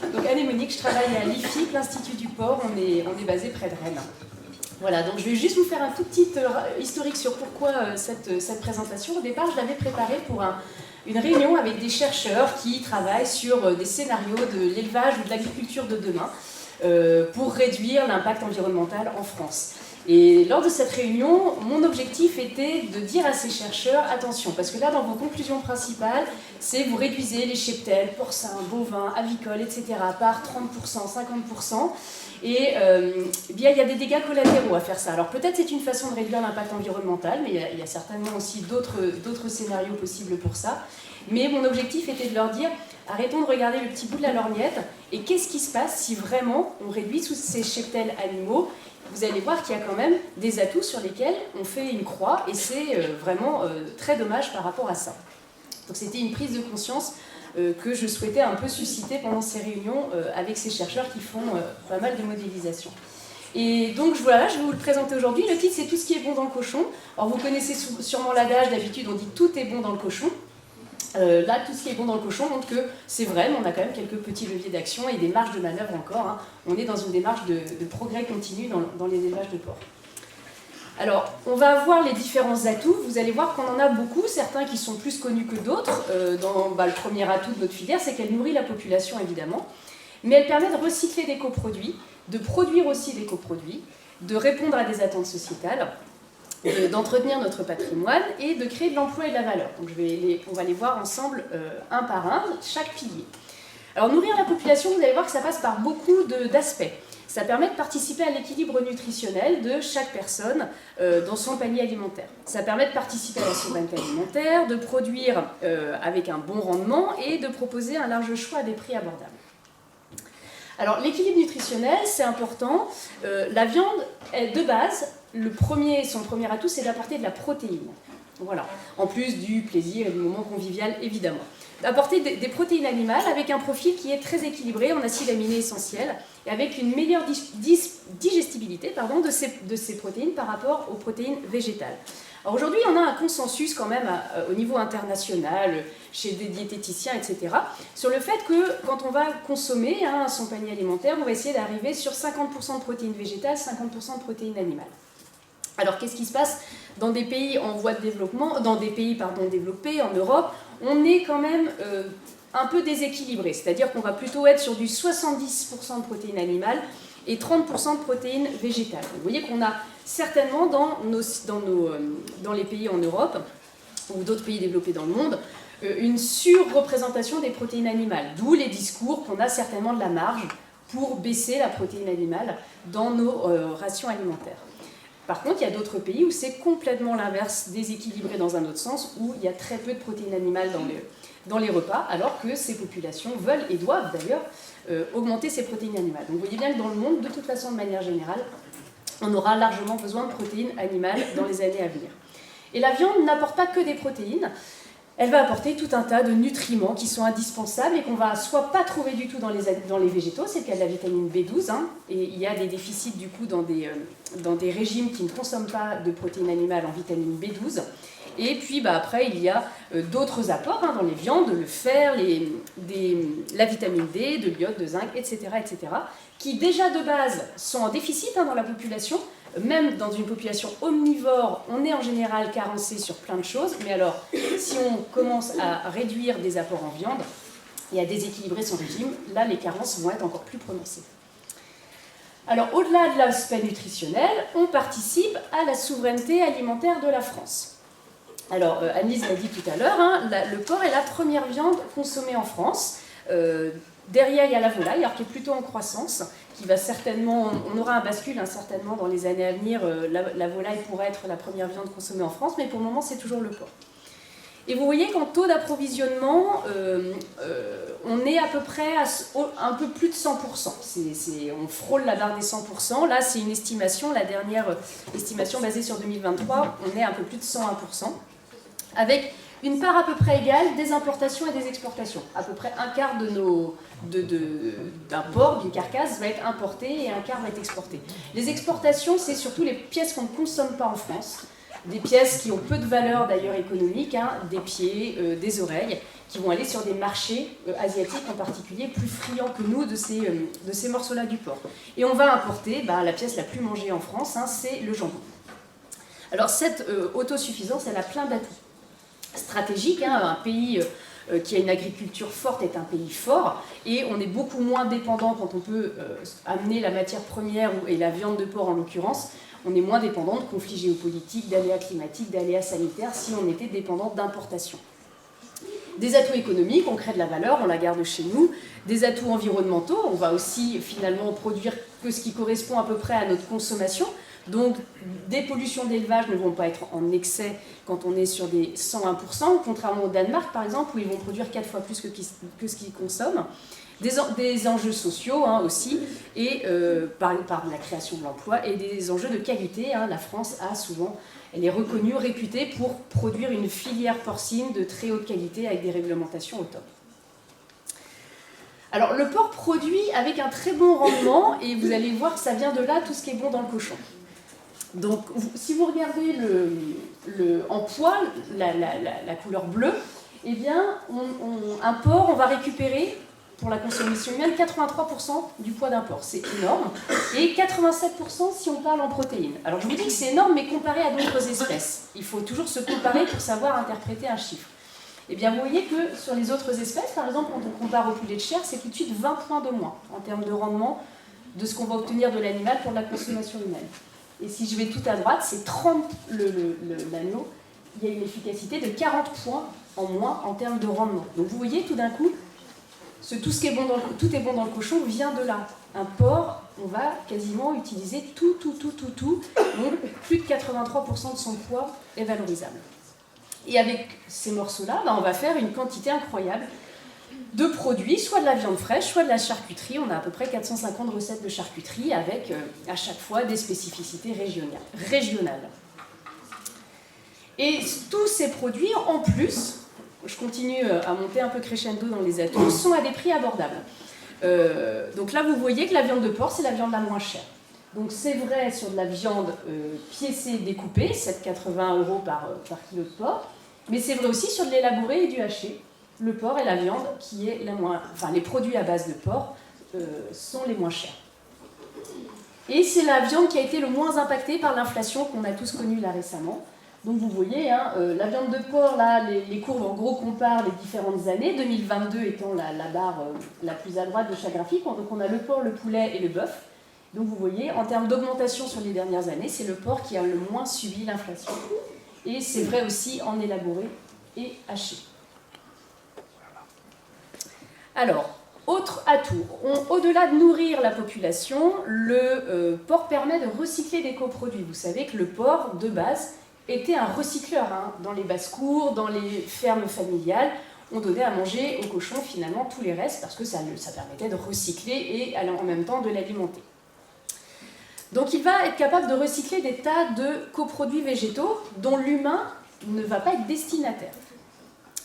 Donc Anne et Monique, je travaille à l'IFIP, l'Institut du Port, on est basé près de Rennes. Voilà, donc je vais juste vous faire un tout petit historique sur pourquoi cette présentation. Au départ, je l'avais préparée pour une réunion avec des chercheurs qui travaillent sur des scénarios de l'élevage ou de l'agriculture de demain pour réduire l'impact environnemental en France. Et lors de cette réunion, mon objectif était de dire à ces chercheurs, attention, parce que là, dans vos conclusions principales, c'est vous réduisez les cheptels, porcins, bovins, avicoles, etc. par 30%, 50%. Et bien, il y a des dégâts collatéraux à faire ça. Alors peut-être c'est une façon de réduire l'impact environnemental, mais il y a certainement aussi d'autres scénarios possibles pour ça. Mais mon objectif était de leur dire, arrêtons de regarder le petit bout de la lorgnette, et qu'est-ce qui se passe si vraiment on réduit tous ces cheptels animaux? Vous allez voir qu'il y a quand même des atouts sur lesquels on fait une croix, et c'est vraiment très dommage par rapport à ça. Donc c'était une prise de conscience que je souhaitais un peu susciter pendant ces réunions avec ces chercheurs qui font pas mal de modélisation. Et donc voilà, je vais vous le présenter aujourd'hui. Le titre, c'est Tout ce qui est bon dans le cochon. Alors vous connaissez sûrement l'adage, d'habitude on dit tout est bon dans le cochon. Là, tout ce qui est bon dans le cochon montre que c'est vrai, mais on a quand même quelques petits leviers d'action et des marges de manœuvre encore. Hein. On est dans une démarche de progrès continu dans les élevages de porc. Alors, on va voir les différents atouts. Vous allez voir qu'on en a beaucoup, certains qui sont plus connus que d'autres. Le premier atout de notre filière, c'est qu'elle nourrit la population, évidemment. Mais elle permet de recycler des coproduits, de produire aussi des coproduits, de répondre à des attentes sociétales, d'entretenir notre patrimoine et de créer de l'emploi et de la valeur. Donc on va les voir ensemble un par un, chaque pilier. Alors nourrir la population, vous allez voir que ça passe par beaucoup d'aspects. Ça permet de participer à l'équilibre nutritionnel de chaque personne dans son panier alimentaire. Ça permet de participer à la souveraineté alimentaire, de produire avec un bon rendement et de proposer un large choix à des prix abordables. Alors l'équilibre nutritionnel, c'est important. La viande, de base, son premier atout, c'est d'apporter de la protéine. Voilà. En plus du plaisir et du moment convivial, évidemment. Apporter des protéines animales avec un profil qui est très équilibré en acides aminés essentiels et avec une meilleure digestibilité de ces protéines par rapport aux protéines végétales. Alors aujourd'hui, on a un consensus quand même au niveau international, chez des diététiciens, etc., sur le fait que quand on va consommer son panier alimentaire, on va essayer d'arriver sur 50% de protéines végétales, 50% de protéines animales. Alors qu'est-ce qui se passe dans des pays en voie de développement, dans des pays développés, en Europe? On est quand même un peu déséquilibré, c'est-à-dire qu'on va plutôt être sur du 70% de protéines animales et 30% de protéines végétales. Vous voyez qu'on a certainement dans les pays en Europe ou d'autres pays développés dans le monde une surreprésentation des protéines animales, d'où les discours qu'on a certainement de la marge pour baisser la protéine animale dans nos rations alimentaires. Par contre, il y a d'autres pays où c'est complètement l'inverse, déséquilibré dans un autre sens, où il y a très peu de protéines animales dans les repas, alors que ces populations veulent et doivent d'ailleurs augmenter ces protéines animales. Donc vous voyez bien que dans le monde, de toute façon, de manière générale, on aura largement besoin de protéines animales dans les années à venir. Et la viande n'apporte pas que des protéines, elle va apporter tout un tas de nutriments qui sont indispensables et qu'on va soit pas trouver du tout dans les végétaux, c'est le cas de la vitamine B12, et il y a des déficits du coup dans des régimes qui ne consomment pas de protéines animales en vitamine B12. Et puis après, il y a d'autres apports dans les viandes, le fer, la vitamine D, de l'iode, de zinc, etc., etc., qui déjà de base sont en déficit dans la population. Même dans une population omnivore, on est en général carencé sur plein de choses, mais alors si on commence à réduire des apports en viande et à déséquilibrer son régime, là les carences vont être encore plus prononcées. Alors au-delà de l'aspect nutritionnel, on participe à la souveraineté alimentaire de la France. Alors Annelise l'a dit tout à l'heure, le porc est la première viande consommée en France. Derrière, il y a la volaille, alors qui est plutôt en croissance, qui va certainement, on aura un bascule certainement dans les années à venir. La volaille pourrait être la première viande consommée en France, mais pour le moment, c'est toujours le porc. Et vous voyez qu'en taux d'approvisionnement, on est à peu près à un peu plus de 100%. On frôle la barre des 100%. Là, c'est une estimation, la dernière estimation basée sur 2023, on est à un peu plus de 101%, avec une part à peu près égale des importations et des exportations. À peu près un quart d'un porc, d'une carcasse, va être importé et un quart va être exporté. Les exportations, c'est surtout les pièces qu'on ne consomme pas en France. des pièces qui ont peu de valeur d'ailleurs économique, hein, des pieds, des oreilles, qui vont aller sur des marchés asiatiques en particulier, plus friands que nous de ces morceaux-là du porc. Et on va importer la pièce la plus mangée en France, hein, c'est le jambon. Alors cette autosuffisance, elle a plein d'atouts stratégiques, hein, un pays qui a une agriculture forte est un pays fort, et on est beaucoup moins dépendant quand on peut amener la matière première et la viande de porc en l'occurrence, on est moins dépendant de conflits géopolitiques, d'aléas climatiques, d'aléas sanitaires si on était dépendant d'importations. Des atouts économiques, on crée de la valeur, on la garde chez nous. Des atouts environnementaux, on va aussi finalement produire que ce qui correspond à peu près à notre consommation. Donc des pollutions d'élevage ne vont pas être en excès quand on est sur des 101%, contrairement au Danemark par exemple, où ils vont produire 4 fois plus que ce qu'ils consomment. Des enjeux sociaux hein, aussi, et par la création de l'emploi, et des enjeux de qualité. Hein. La France a souvent, elle est reconnue, réputée pour produire une filière porcine de très haute qualité avec des réglementations au top. Alors le porc produit avec un très bon rendement, et vous allez voir que ça vient de là tout ce qui est bon dans le cochon. Donc si vous regardez en poids la couleur bleue, eh bien un porc, on va récupérer pour la consommation humaine 83% du poids d'un porc, c'est énorme, et 87% si on parle en protéines. Alors je vous dis que c'est énorme, mais comparé à d'autres espèces, il faut toujours se comparer pour savoir interpréter un chiffre. Eh bien vous voyez que sur les autres espèces, par exemple quand on compare au poulet de chair, c'est tout de suite 20 points de moins en termes de rendement de ce qu'on va obtenir de l'animal pour la consommation humaine. Et si je vais tout à droite, c'est 30 l'agneau, il y a une efficacité de 40 points en moins en termes de rendement. Donc vous voyez tout d'un coup, tout est bon dans le cochon vient de là. Un porc, on va quasiment utiliser tout. Donc plus de 83% de son poids est valorisable. Et avec ces morceaux-là, on va faire une quantité incroyable de produits, soit de la viande fraîche, soit de la charcuterie. On a à peu près 450 recettes de charcuterie avec à chaque fois des spécificités régionales. Et tous ces produits, en plus, je continue à monter un peu crescendo dans les atouts, sont à des prix abordables. Donc là, vous voyez que la viande de porc, c'est la viande la moins chère. Donc c'est vrai sur de la viande piécée, découpée, 7,80 € par kilo de porc, mais c'est vrai aussi sur de l'élaboré et du haché. Le porc est la viande qui est la moins... Enfin, les produits à base de porc sont les moins chers. Et c'est la viande qui a été le moins impactée par l'inflation qu'on a tous connue là récemment. Donc vous voyez, hein, la viande de porc, là, les courbes en gros comparent les différentes années, 2022 étant la barre la plus à droite de chaque graphique. Donc on a le porc, le poulet et le bœuf. Donc vous voyez, en termes d'augmentation sur les dernières années, c'est le porc qui a le moins subi l'inflation. Et c'est vrai aussi en élaboré et haché. Alors, autre atout, au-delà de nourrir la population, le porc permet de recycler des coproduits. Vous savez que le porc, de base, était un recycleur. Hein. Dans les basses-cours, dans les fermes familiales, on donnait à manger aux cochons finalement tous les restes parce que ça permettait de recycler et en même temps de l'alimenter. Donc il va être capable de recycler des tas de coproduits végétaux dont l'humain ne va pas être destinataire.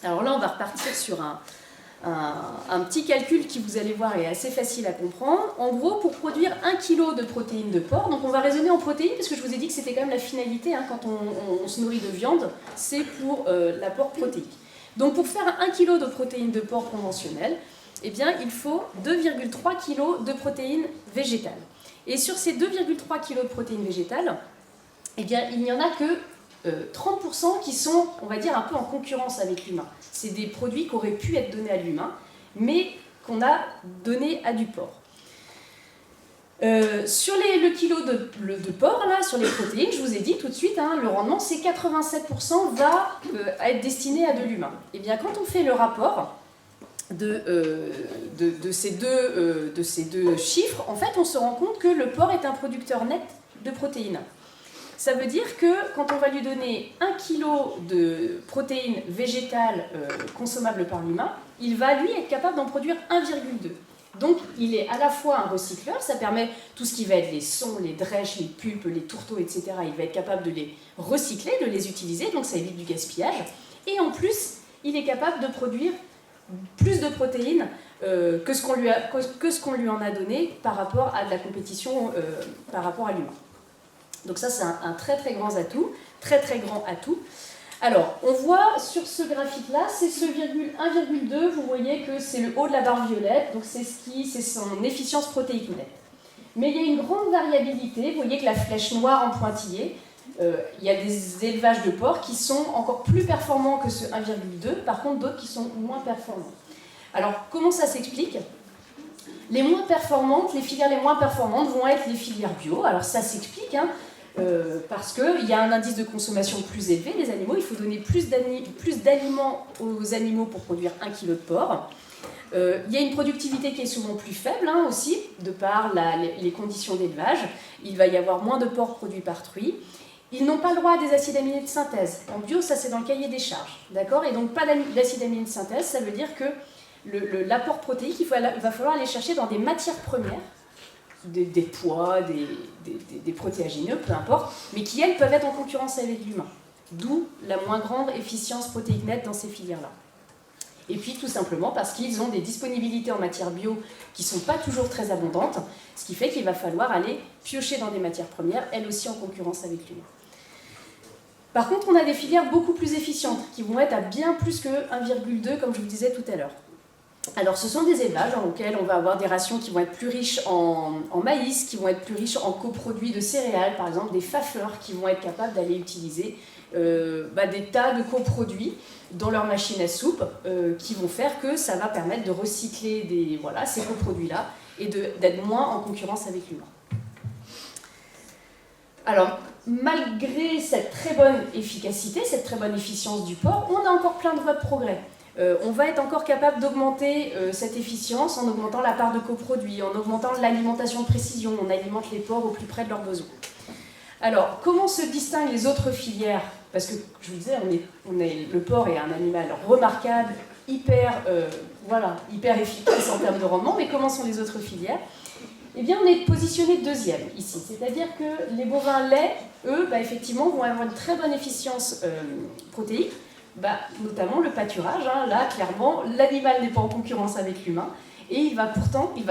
Alors là, on va repartir sur un petit calcul qui, vous allez voir, est assez facile à comprendre. En gros, pour produire 1 kg de protéines de porc, donc on va raisonner en protéines, parce que je vous ai dit que c'était quand même la finalité, hein, quand on se nourrit de viande, c'est pour l'apport protéique. Donc pour faire 1 kg de protéines de porc conventionnelles, eh bien, il faut 2,3 kg de protéines végétales. Et sur ces 2,3 kg de protéines végétales, eh bien, il n'y en a que 30% qui sont, on va dire, un peu en concurrence avec l'humain. C'est des produits qui auraient pu être donnés à l'humain, mais qu'on a donnés à du porc. Sur le kilo de porc, là, sur les protéines, je vous ai dit tout de suite, hein, le rendement, c'est 87% va être destiné à de l'humain. Et bien, quand on fait le rapport de ces deux chiffres, en fait, on se rend compte que le porc est un producteur net de protéines. Ça veut dire que quand on va lui donner 1 kg de protéines végétales consommables par l'humain, il va, lui, être capable d'en produire 1,2. Donc, il est à la fois un recycleur, ça permet tout ce qui va être les sons, les drèches, les pulpes, les tourteaux, etc. Il va être capable de les recycler, de les utiliser, donc ça évite du gaspillage. Et en plus, il est capable de produire plus de protéines que ce qu'on lui en a donné par rapport à de la compétition, par rapport à l'humain. Donc ça, c'est un très très grand atout. Alors, on voit sur ce graphique-là, c'est ce 1,2, vous voyez que c'est le haut de la barre violette, donc c'est son efficience protéique nette. Mais il y a une grande variabilité, vous voyez que la flèche noire en pointillé, il y a des élevages de porcs qui sont encore plus performants que ce 1,2, par contre d'autres qui sont moins performants. Alors, comment ça s'explique ? Les filières les moins performantes vont être les filières bio. Alors ça s'explique, parce qu'il y a un indice de consommation plus élevé, les animaux, il faut donner plus d'aliments aux animaux pour produire 1 kg de porc. Il y a une productivité qui est souvent plus faible aussi, de par les conditions d'élevage. Il va y avoir moins de porc produits par truie. Ils n'ont pas le droit à des acides aminés de synthèse. En bio, ça c'est dans le cahier des charges. D'accord ? Et donc pas d'acides aminés de synthèse, ça veut dire que l'apport protéique, il va falloir aller chercher dans des matières premières, des pois, des protéagineux, peu importe, mais qui, elles, peuvent être en concurrence avec l'humain. D'où la moins grande efficience protéique nette dans ces filières-là. Et puis, tout simplement, parce qu'ils ont des disponibilités en matière bio qui ne sont pas toujours très abondantes, ce qui fait qu'il va falloir aller piocher dans des matières premières, elles aussi en concurrence avec l'humain. Par contre, on a des filières beaucoup plus efficientes, qui vont être à bien plus que 1,2, comme je vous disais tout à l'heure. Alors, ce sont des élevages dans lesquels on va avoir des rations qui vont être plus riches en maïs, qui vont être plus riches en coproduits de céréales, par exemple des fafeurs qui vont être capables d'aller utiliser des tas de coproduits dans leur machine à soupe qui vont faire que ça va permettre de recycler ces coproduits-là et d'être moins en concurrence avec l'humain. Alors, malgré cette très bonne efficacité, cette très bonne efficience du porc, on a encore plein de voies de progrès. On va être encore capable d'augmenter cette efficience en augmentant la part de coproduits, en augmentant l'alimentation de précision. On alimente les porcs au plus près de leurs besoins. Alors, comment se distinguent les autres filières ? Parce que, je vous disais, le porc est un animal remarquable, hyper efficace en termes de rendement, mais comment sont les autres filières ? Eh bien, on est positionné deuxième ici. C'est-à-dire que les bovins laits, eux, effectivement, vont avoir une très bonne efficience protéique, notamment le pâturage. Là, clairement, l'animal n'est pas en concurrence avec l'humain. Et il va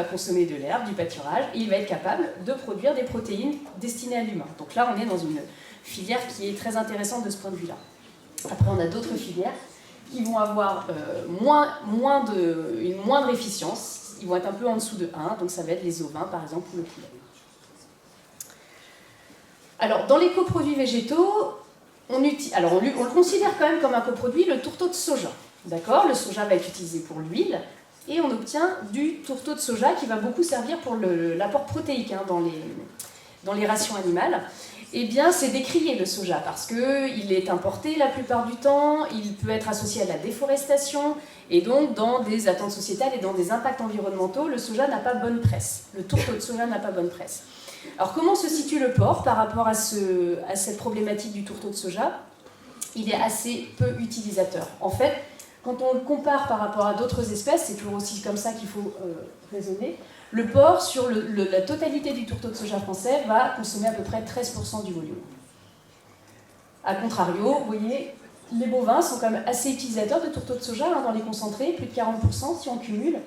consommer de l'herbe, du pâturage, et il va être capable de produire des protéines destinées à l'humain. Donc là, on est dans une filière qui est très intéressante de ce point de vue-là. Après, on a d'autres filières qui vont avoir une moindre efficience. Ils vont être un peu en dessous de 1, donc ça va être les ovins, par exemple, ou le poulet. Alors, dans les coproduits végétaux, on le considère quand même comme un coproduit, le tourteau de soja. D'accord ? Le soja va être utilisé pour l'huile. Et on obtient du tourteau de soja qui va beaucoup servir pour l'apport protéique dans les rations animales. Eh bien, c'est décrié le soja parce qu'il est importé la plupart du temps, il peut être associé à la déforestation, et donc dans des attentes sociétales et dans des impacts environnementaux, le soja n'a pas bonne presse. Le tourteau de soja n'a pas bonne presse. Alors, comment se situe le porc par rapport à cette problématique du tourteau de soja ? Il est assez peu utilisateur. En fait, quand on le compare par rapport à d'autres espèces, c'est toujours aussi comme ça qu'il faut raisonner, le porc, sur la totalité du tourteau de soja français, va consommer à peu près 13% du volume. A contrario, vous voyez, les bovins sont quand même assez utilisateurs de tourteau de soja dans les concentrés, plus de 40% si on cumule,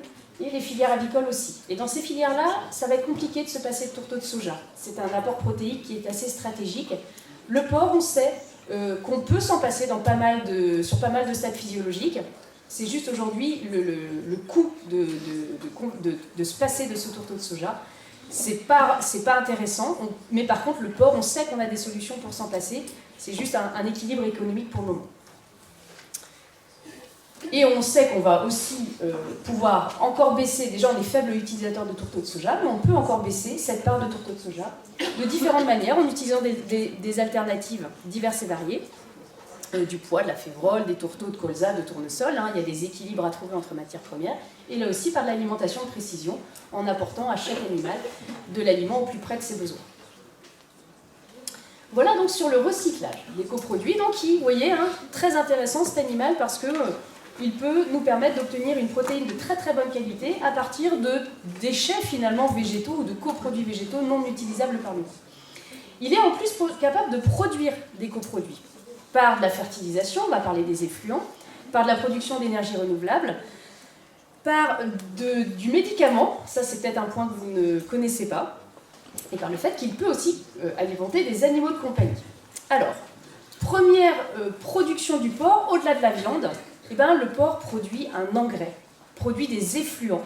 et les filières avicoles aussi. Et dans ces filières-là, ça va être compliqué de se passer de tourteau de soja. C'est un apport protéique qui est assez stratégique. Le porc, on sait qu'on peut s'en passer sur pas mal de stades physiologiques. C'est juste aujourd'hui le coût de se passer de ce tourteau de soja. C'est pas intéressant, mais par contre le porc, on sait qu'on a des solutions pour s'en passer. C'est juste un équilibre économique pour le moment. Et on sait qu'on va aussi pouvoir encore baisser, déjà on est faible utilisateur de tourteau de soja, mais on peut encore baisser cette part de tourteau de soja de différentes manières, en utilisant des alternatives diverses et variées, du pois, de la févrole, des tourteaux de colza, de tournesol, il y a des équilibres à trouver entre matières premières, et là aussi par l'alimentation de précision, en apportant à chaque animal de l'aliment au plus près de ses besoins. Voilà donc sur le recyclage des coproduits, donc qui, vous voyez, très intéressant cet animal parce que il peut nous permettre d'obtenir une protéine de très très bonne qualité à partir de déchets finalement végétaux ou de coproduits végétaux non utilisables par nous. Il est en plus capable de produire des coproduits par de la fertilisation, on va parler des effluents, par de la production d'énergie renouvelable, par du médicament, ça c'est peut-être un point que vous ne connaissez pas, et par le fait qu'il peut aussi alimenter des animaux de compagnie. Alors, première production du porc, au-delà de la viande, eh ben, le porc produit un engrais, produit des effluents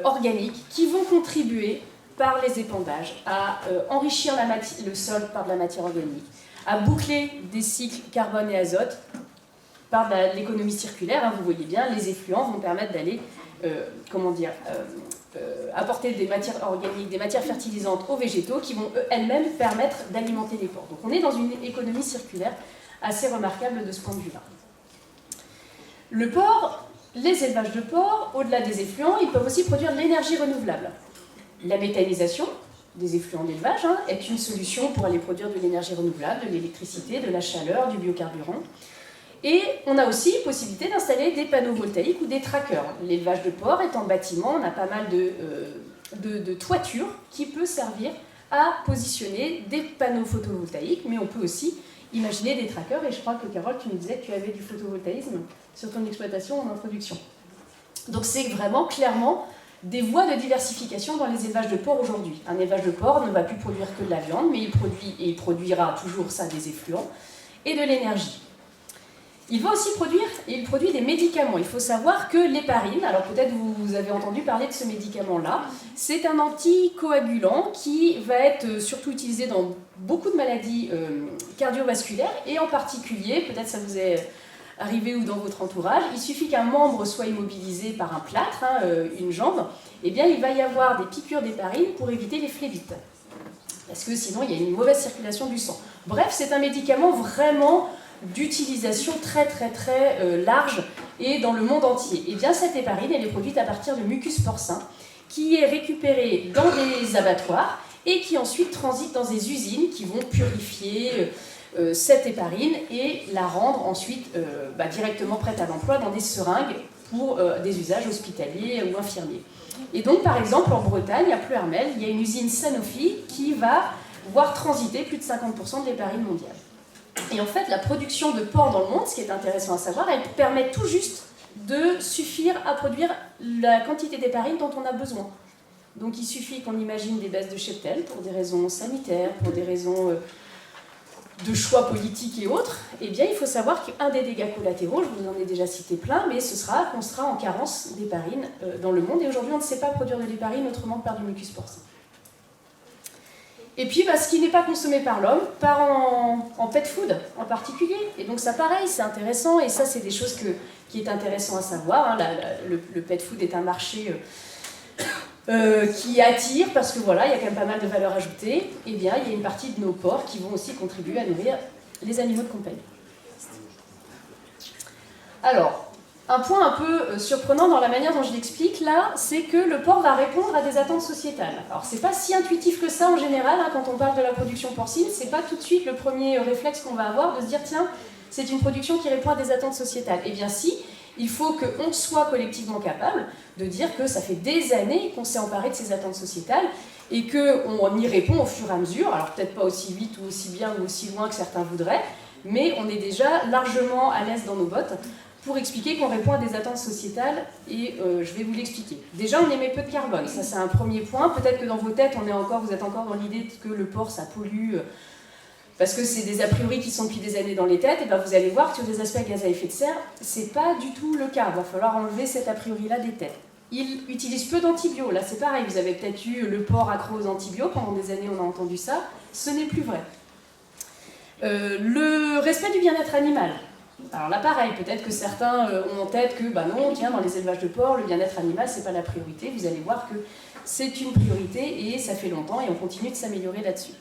organiques qui vont contribuer par les épandages à enrichir le sol par de la matière organique, à boucler des cycles carbone et azote par de l'économie circulaire. Hein, vous voyez bien, les effluents vont permettre d'aller apporter des matières organiques, des matières fertilisantes aux végétaux qui vont elles-mêmes permettre d'alimenter les porcs. Donc on est dans une économie circulaire assez remarquable de ce point de vue-là. Le porc, les élevages de porcs, au-delà des effluents, ils peuvent aussi produire de l'énergie renouvelable. La méthanisation des effluents d'élevage est une solution pour aller produire de l'énergie renouvelable, de l'électricité, de la chaleur, du biocarburant. Et on a aussi possibilité d'installer des panneaux voltaïques ou des trackers. L'élevage de porc est en bâtiment, on a pas mal de toitures qui peut servir à positionner des panneaux photovoltaïques, mais on peut aussi imaginer des trackers. Et je crois que Carole, tu nous disais que tu avais du photovoltaïsme sur ton exploitation en introduction. Donc c'est vraiment clairement des voies de diversification dans les élevages de porc aujourd'hui. Un élevage de porc ne va plus produire que de la viande, mais il produira toujours ça, des effluents et de l'énergie. Il va aussi produit des médicaments. Il faut savoir que l'héparine, alors peut-être vous avez entendu parler de ce médicament-là, c'est un anticoagulant qui va être surtout utilisé dans beaucoup de maladies cardiovasculaires et en particulier, peut-être ça vous est arrivé ou dans votre entourage, il suffit qu'un membre soit immobilisé par un plâtre, une jambe, eh bien il va y avoir des piqûres d'héparine pour éviter les phlébites. Parce que sinon il y a une mauvaise circulation du sang. Bref, c'est un médicament vraiment d'utilisation très large et dans le monde entier. Et bien cette héparine, elle est produite à partir de mucus porcin qui est récupéré dans des abattoirs et qui ensuite transite dans des usines qui vont purifier cette héparine et la rendre ensuite directement prête à l'emploi dans des seringues pour des usages hospitaliers ou infirmiers. Et donc par exemple en Bretagne, à Pleuhermel, il y a une usine Sanofi qui va voir transiter plus de 50% de l'héparine mondiale. Et en fait, la production de porc dans le monde, ce qui est intéressant à savoir, elle permet tout juste de suffire à produire la quantité d'héparine dont on a besoin. Donc il suffit qu'on imagine des baisses de cheptel pour des raisons sanitaires, pour des raisons de choix politiques et autres. Eh bien, il faut savoir qu'un des dégâts collatéraux, je vous en ai déjà cité plein, mais ce sera qu'on sera en carence d'héparine dans le monde. Et aujourd'hui, on ne sait pas produire de l'héparine autrement que par du mucus porcin. Et puis, ce qui n'est pas consommé par l'homme part en pet food en particulier. Et donc ça, pareil, c'est intéressant. Et ça, c'est des choses qui est intéressant à savoir. Le pet food est un marché qui attire parce que voilà, il y a quand même pas mal de valeur ajoutée. Eh bien, il y a une partie de nos porcs qui vont aussi contribuer à nourrir les animaux de compagnie. Alors, un point un peu surprenant dans la manière dont je l'explique là, c'est que le porc va répondre à des attentes sociétales. Alors c'est pas si intuitif que ça en général, quand on parle de la production porcine, c'est pas tout de suite le premier réflexe qu'on va avoir de se dire tiens, c'est une production qui répond à des attentes sociétales. Eh bien si, il faut qu'on soit collectivement capable de dire que ça fait des années qu'on s'est emparé de ces attentes sociétales et qu'on y répond au fur et à mesure, alors peut-être pas aussi vite ou aussi bien ou aussi loin que certains voudraient, mais on est déjà largement à l'aise dans nos bottes pour expliquer qu'on répond à des attentes sociétales, et je vais vous l'expliquer. Déjà, on émet peu de carbone, ça c'est un premier point. Peut-être que dans vos têtes, vous êtes encore dans l'idée que le porc, ça pollue, parce que c'est des a priori qui sont depuis des années dans les têtes, et bien vous allez voir que sur des aspects gaz à effet de serre, c'est pas du tout le cas. Il va falloir enlever cet a priori-là des têtes. Il utilise peu d'antibiotiques, là c'est pareil, vous avez peut-être eu le porc accro aux antibiotiques, pendant des années on a entendu ça, ce n'est plus vrai. Le respect du bien-être animal. Alors là, pareil, peut-être que certains ont en tête que, non, tiens, dans les élevages de porc, le bien-être animal, c'est pas la priorité. Vous allez voir que c'est une priorité et ça fait longtemps et on continue de s'améliorer là-dessus.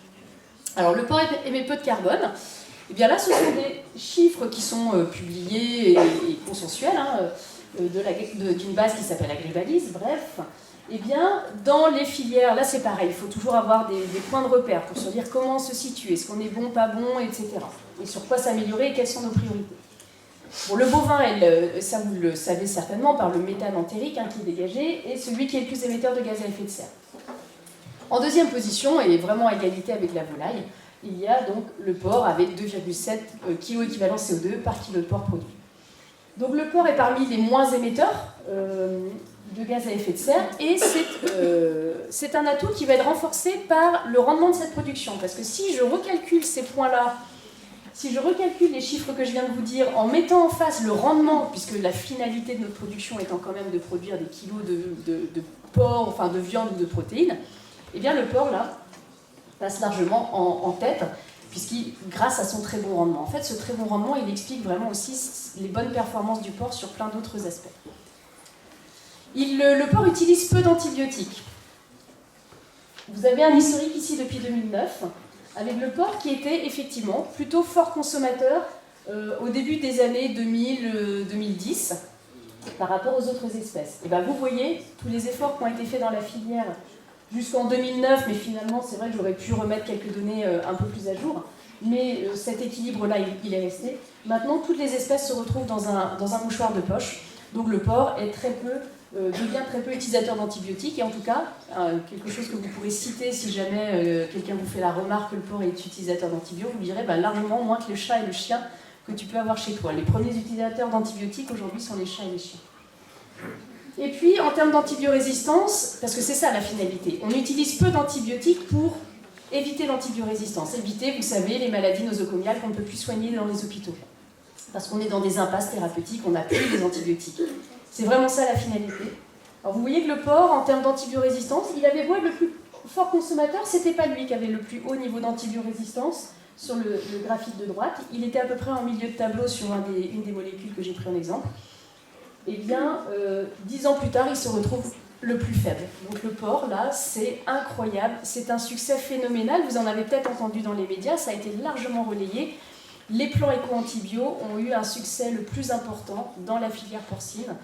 Alors, le porc émet peu de carbone. Et bien là, ce sont des chiffres qui sont publiés et consensuels d'une base qui s'appelle Agribalise, bref. Eh bien, dans les filières, là c'est pareil, il faut toujours avoir des points de repère pour se dire comment se situer, est-ce qu'on est bon, pas bon, etc. Et sur quoi s'améliorer et quelles sont nos priorités. Bon, le bovin, ça vous le savez certainement, par le méthane entérique qui est dégagé, est celui qui est le plus émetteur de gaz à effet de serre. En deuxième position, et vraiment à égalité avec la volaille, il y a donc le porc avec 2,7 kg équivalent CO2 par kilo de porc produit. Donc le porc est parmi les moins émetteurs de gaz à effet de serre, et c'est un atout qui va être renforcé par le rendement de cette production. Parce que si je recalcule ces points-là, si je recalcule les chiffres que je viens de vous dire, en mettant en face le rendement, puisque la finalité de notre production étant quand même de produire des kilos de porc, enfin de viande ou de protéines, eh bien le porc, là, passe largement en tête, grâce à son très bon rendement. En fait, ce très bon rendement, il explique vraiment aussi les bonnes performances du porc sur plein d'autres aspects. Le porc utilise peu d'antibiotiques. Vous avez un historique ici depuis 2009, avec le porc qui était effectivement plutôt fort consommateur au début des années 2000-2010 par rapport aux autres espèces. Et bien vous voyez tous les efforts qui ont été faits dans la filière jusqu'en 2009, mais finalement c'est vrai que j'aurais pu remettre quelques données un peu plus à jour, mais cet équilibre-là il est resté. Maintenant toutes les espèces se retrouvent dans un mouchoir de poche, donc le porc est devient très peu utilisateur d'antibiotiques, et en tout cas, quelque chose que vous pourrez citer si jamais quelqu'un vous fait la remarque que le porc est utilisateur d'antibiotiques, vous direz largement moins que le chat et le chien que tu peux avoir chez toi. Les premiers utilisateurs d'antibiotiques aujourd'hui sont les chats et les chiens. Et puis, en termes d'antibiorésistance, parce que c'est ça la finalité, on utilise peu d'antibiotiques pour éviter l'antibiorésistance. Éviter, vous savez, les maladies nosocomiales qu'on ne peut plus soigner dans les hôpitaux. Parce qu'on est dans des impasses thérapeutiques, on n'a plus les antibiotiques. C'est vraiment ça la finalité. Alors vous voyez que le porc, en termes d'antibiorésistance, il avait beau être le plus fort consommateur, c'était pas lui qui avait le plus haut niveau d'antibiorésistance sur le graphique de droite. Il était à peu près en milieu de tableau sur une des molécules que j'ai pris en exemple. Et bien, 10 ans plus tard, il se retrouve le plus faible. Donc le porc, là, c'est incroyable, c'est un succès phénoménal. Vous en avez peut-être entendu dans les médias, ça a été largement relayé. Les plans éco-antibio ont eu un succès le plus important dans la filière porcine,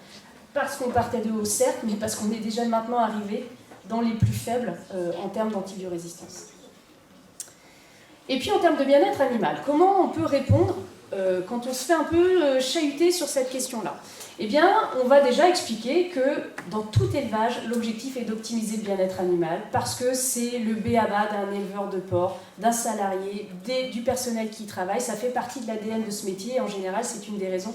parce qu'on partait de haut, certes, mais parce qu'on est déjà maintenant arrivé dans les plus faibles en termes d'antibiorésistance. Et puis en termes de bien-être animal, comment on peut répondre quand on se fait un peu chahuter sur cette question-là? Eh bien, on va déjà expliquer que dans tout élevage, l'objectif est d'optimiser le bien-être animal parce que c'est le b.a.-ba d'un éleveur de porc, d'un salarié, du personnel qui y travaille. Ça fait partie de l'ADN de ce métier et en général, c'est une des raisons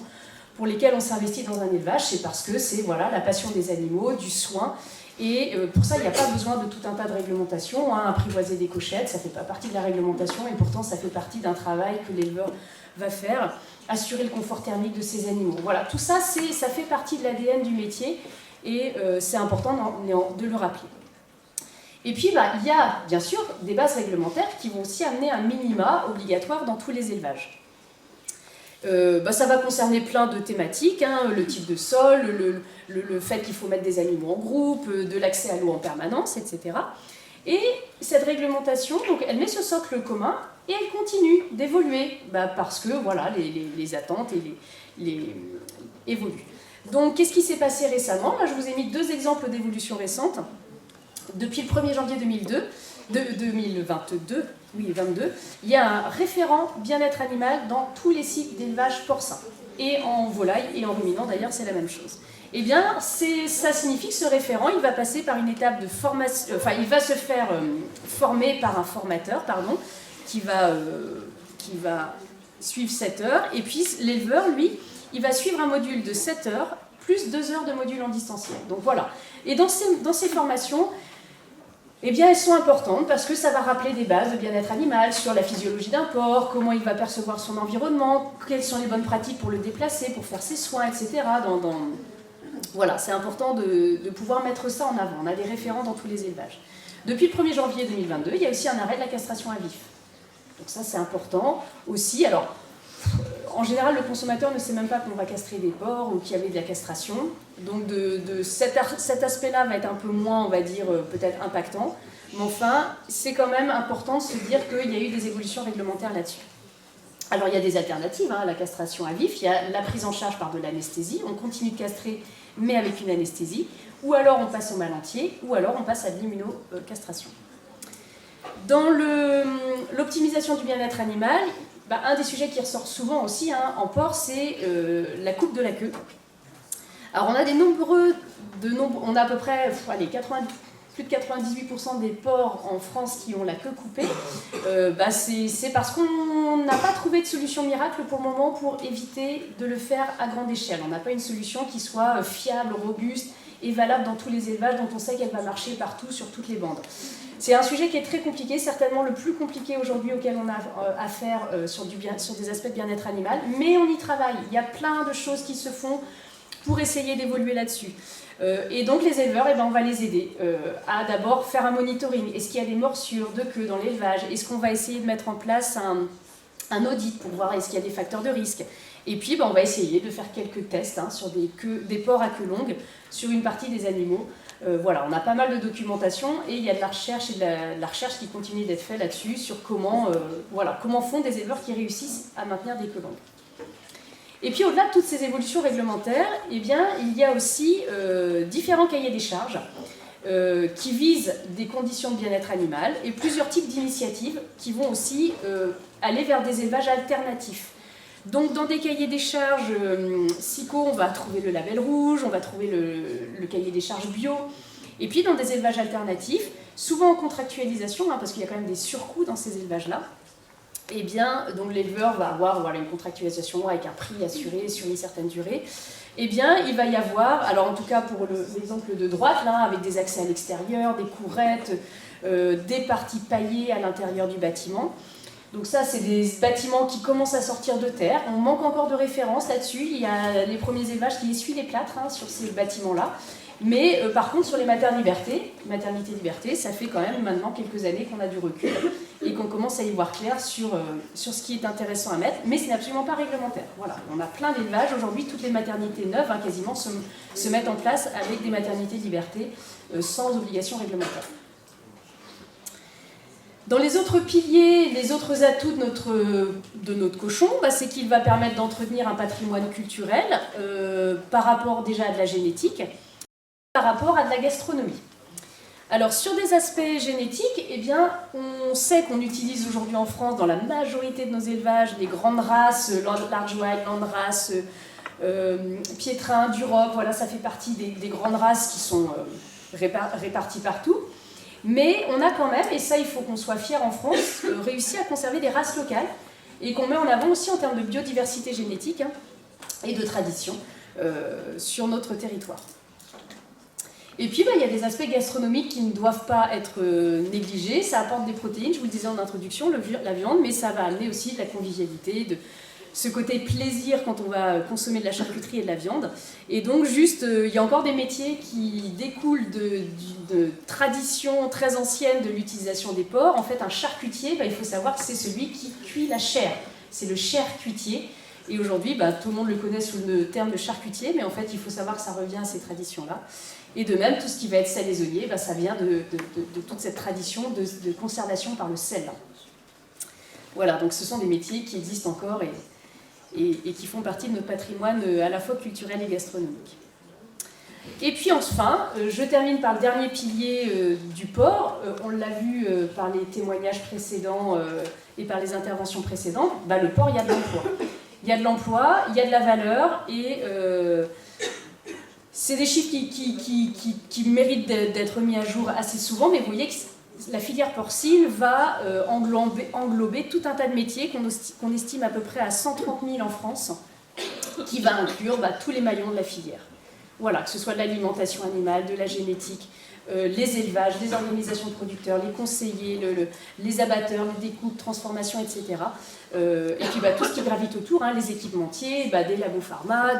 pour lesquelles on s'investit dans un élevage. C'est parce que c'est la passion des animaux, du soin. Et pour ça, il n'y a pas besoin de tout un tas de réglementations. Apprivoiser des cochettes, ça ne fait pas partie de la réglementation et pourtant, ça fait partie d'un travail que l'éleveur va faire. Assurer le confort thermique de ces animaux. Voilà, tout ça, ça fait partie de l'ADN du métier et c'est important de le rappeler. Et puis, il y a bien sûr des bases réglementaires qui vont aussi amener un minima obligatoire dans tous les élevages. Ça va concerner plein de thématiques, le type de sol, le fait qu'il faut mettre des animaux en groupe, de l'accès à l'eau en permanence, etc. Et cette réglementation, donc, elle met ce socle commun et elle continue d'évoluer parce que les attentes évoluent. Donc, qu'est-ce qui s'est passé récemment? Là, je vous ai mis 2 exemples d'évolution récente. Depuis le 1er janvier 2022, il y a un référent bien-être animal dans tous les sites d'élevage porcin. Et en volaille et en ruminant, d'ailleurs, c'est la même chose. Eh bien, ça signifie que ce référent, il va passer par une étape de formation, il va se faire former par un formateur, qui va suivre 7 heures, et puis l'éleveur, lui, il va suivre un module de 7 heures, plus 2 heures de module en distanciel. Donc voilà. Et dans ces formations, eh bien, elles sont importantes parce que ça va rappeler des bases de bien-être animal sur la physiologie d'un porc, comment il va percevoir son environnement, quelles sont les bonnes pratiques pour le déplacer, pour faire ses soins, etc. Voilà, c'est important de pouvoir mettre ça en avant. On a des référents dans tous les élevages. Depuis le 1er janvier 2022, il y a aussi un arrêt de la castration à vif. Donc ça, c'est important aussi. Alors, en général, le consommateur ne sait même pas qu'on va castrer des porcs ou qu'il y avait de la castration. Donc cet aspect-là va être un peu moins, on va dire, peut-être impactant. Mais enfin, c'est quand même important de se dire qu'il y a eu des évolutions réglementaires là-dessus. Alors, il y a des alternatives à la castration à vif. Il y a la prise en charge par de l'anesthésie. On continue de castrer, mais avec une anesthésie. Ou alors, on passe au mal entier. Ou alors, on passe à de l'immunocastration. Dans l'optimisation du bien-être animal, un des sujets qui ressort souvent aussi en porc, c'est la coupe de la queue. Alors on a on a à peu près plus de 98% des porcs en France qui ont la queue coupée. C'est parce qu'on n'a pas trouvé de solution miracle pour le moment pour éviter de le faire à grande échelle. On n'a pas une solution qui soit fiable, robuste est valable dans tous les élevages, dont on sait qu'elle va marcher partout, sur toutes les bandes. C'est un sujet qui est très compliqué, certainement le plus compliqué aujourd'hui auquel on a affaire sur des aspects de bien-être animal, mais on y travaille. Il y a plein de choses qui se font pour essayer d'évoluer là-dessus. Et donc les éleveurs, on va les aider à d'abord faire un monitoring. Est-ce qu'il y a des morsures de queue dans l'élevage? Est-ce qu'on va essayer de mettre en place un audit pour voir est-ce qu'il y a des facteurs de risque? Et puis on va essayer de faire quelques tests sur des porcs à queue longue sur une partie des animaux. Voilà, on a pas mal de documentation et il y a de la recherche et de la recherche qui continue d'être faite là-dessus sur comment font des éleveurs qui réussissent à maintenir des queues longues. Et puis au-delà de toutes ces évolutions réglementaires, il y a aussi différents cahiers des charges qui visent des conditions de bien-être animal et plusieurs types d'initiatives qui vont aussi aller vers des élevages alternatifs. Donc dans des cahiers des charges SICO, on va trouver le label rouge, on va trouver le cahier des charges bio. Et puis dans des élevages alternatifs, souvent en contractualisation, parce qu'il y a quand même des surcoûts dans ces élevages-là, donc l'éleveur va avoir une contractualisation avec un prix assuré sur une certaine durée. Il va y avoir, alors en tout cas pour l'exemple de droite, là, avec des accès à l'extérieur, des courettes, des parties paillées à l'intérieur du bâtiment. Donc ça, c'est des bâtiments qui commencent à sortir de terre. On manque encore de références là-dessus. Il y a les premiers élevages qui essuient les plâtres sur ces bâtiments-là. Mais par contre, sur les maternité-liberté, ça fait quand même maintenant quelques années qu'on a du recul et qu'on commence à y voir clair sur ce qui est intéressant à mettre. Mais ce n'est absolument pas réglementaire. Voilà, on a plein d'élevages. Aujourd'hui, toutes les maternités neuves, quasiment, se mettent en place avec des maternités-liberté sans obligation réglementaire. Dans les autres piliers, les autres atouts de notre cochon, c'est qu'il va permettre d'entretenir un patrimoine culturel par rapport déjà à de la génétique, par rapport à de la gastronomie. Alors sur des aspects génétiques, on sait qu'on utilise aujourd'hui en France, dans la majorité de nos élevages, les grandes races, Large White, Landrace, Piétrin, Duroc, voilà, ça fait partie des grandes races qui sont réparties partout. Mais on a quand même, et ça il faut qu'on soit fiers en France, réussi à conserver des races locales et qu'on met en avant aussi en termes de biodiversité génétique et de tradition sur notre territoire. Et puis il y a des aspects gastronomiques qui ne doivent pas être négligés. Ça apporte des protéines, je vous le disais en introduction, la viande, mais ça va amener aussi de la convivialité, de ce côté plaisir quand on va consommer de la charcuterie et de la viande. Et donc il y a encore des métiers qui découlent de traditions très anciennes de l'utilisation des porcs. En fait, un charcutier, il faut savoir que c'est celui qui cuit la chair. C'est le charcutier. Et aujourd'hui, tout le monde le connaît sous le terme de charcutier, mais en fait, il faut savoir que ça revient à ces traditions-là. Et de même, tout ce qui va être salaisonnier, ça vient de toute cette tradition de conservation par le sel. Voilà, donc ce sont des métiers qui existent encore et qui font partie de notre patrimoine à la fois culturel et gastronomique. Et puis enfin, je termine par le dernier pilier du porc. On l'a vu par les témoignages précédents et par les interventions précédentes, le porc, il y a de l'emploi. Il y a de l'emploi, il y a de la valeur et c'est des chiffres qui méritent d'être mis à jour assez souvent, mais vous voyez que la filière porcine va englober tout un tas de métiers qu'on estime à peu près à 130 000 en France, qui va inclure tous les maillons de la filière. Voilà, que ce soit de l'alimentation animale, de la génétique, les élevages, les organisations de producteurs, les conseillers, les abatteurs, les découpes, transformations, etc. Et puis tout ce qui gravite autour, les équipementiers, des labos pharma,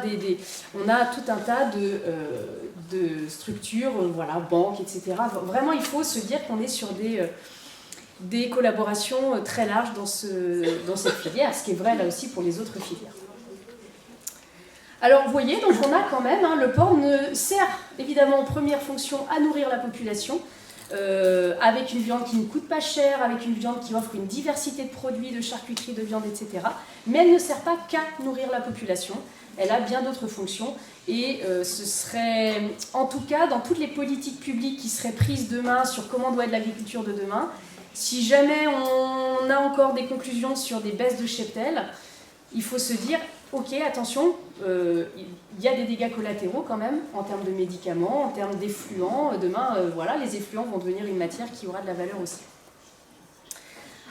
on a tout un tas de structures, banques, etc. Vraiment, il faut se dire qu'on est sur des collaborations très larges dans cette filière, ce qui est vrai là aussi pour les autres filières. Alors vous voyez, donc on a quand même, le porc sert évidemment en première fonction à nourrir la population, avec une viande qui ne coûte pas cher, avec une viande qui offre une diversité de produits, de charcuterie, de viande, etc. Mais elle ne sert pas qu'à nourrir la population, elle a bien d'autres fonctions et ce serait, en tout cas, dans toutes les politiques publiques qui seraient prises demain sur comment doit être l'agriculture de demain, si jamais on a encore des conclusions sur des baisses de cheptel, il faut se dire, ok, attention, il y a des dégâts collatéraux quand même, en termes de médicaments, en termes d'effluents. Demain, les effluents vont devenir une matière qui aura de la valeur aussi.